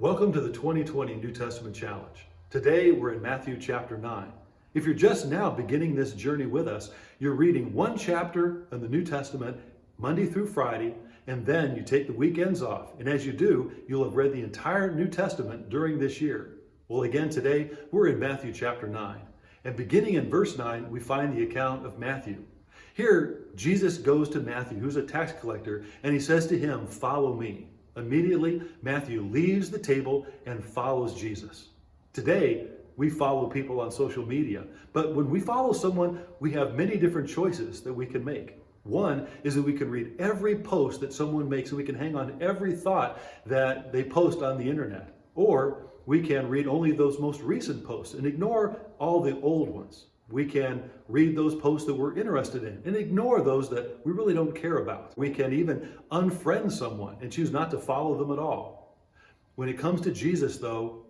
Welcome to the 2020 New Testament Challenge. Today we're in Matthew chapter 9. If you're just now beginning this journey with us, you're reading one chapter in the New Testament Monday through Friday, and then you take the weekends off. And as you do, you'll have read the entire New Testament during this year. Well, again, today we're in Matthew chapter 9. And beginning in verse 9, we find the account of Matthew. Here, Jesus goes to Matthew, who's a tax collector, and he says to him, "Follow me." Immediately, Matthew leaves the table and follows Jesus. Today, we follow people on social media, but when we follow someone, we have many different choices that we can make. One is that we can read every post that someone makes, and we can hang on to every thought that they post on the internet. Or we can read only those most recent posts and ignore all the old ones. We can read those posts that we're interested in and ignore those that we really don't care about. We can even unfriend someone and choose not to follow them at all. When it comes to Jesus, though,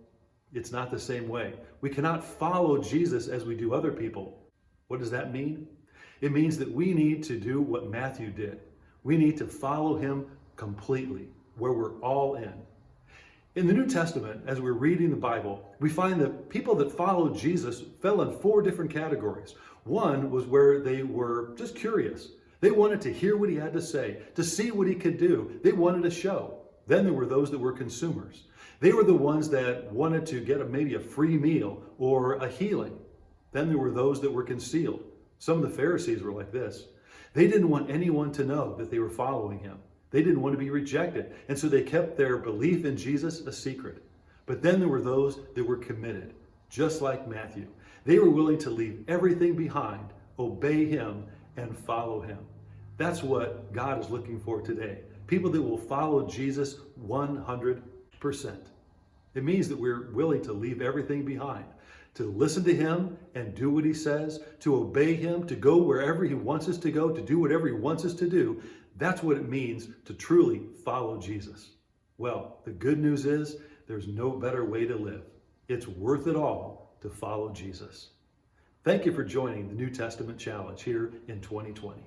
it's not the same way. We cannot follow Jesus as we do other people. What does that mean? It means that we need to do what Matthew did. We need to follow him completely, where we're all in. In the New Testament, as we're reading the Bible, we find that people that followed Jesus fell in four different categories. One was where they were just curious. They wanted to hear what he had to say, to see what he could do. They wanted a show. Then there were those that were consumers. They were the ones that wanted to get maybe a free meal or a healing. Then there were those that were concealed. Some of the Pharisees were like this. They didn't want anyone to know that they were following him. They didn't want to be rejected. And so they kept their belief in Jesus a secret. But then there were those that were committed, just like Matthew. They were willing to leave everything behind, obey him, and follow him. That's what God is looking for today. People that will follow Jesus 100%. It means that we're willing to leave everything behind, to listen to him and do what he says, to obey him, to go wherever he wants us to go, to do whatever he wants us to do. That's what it means to truly follow Jesus. Well, the good news is there's no better way to live. It's worth it all to follow Jesus. Thank you for joining the New Testament Challenge here in 2020.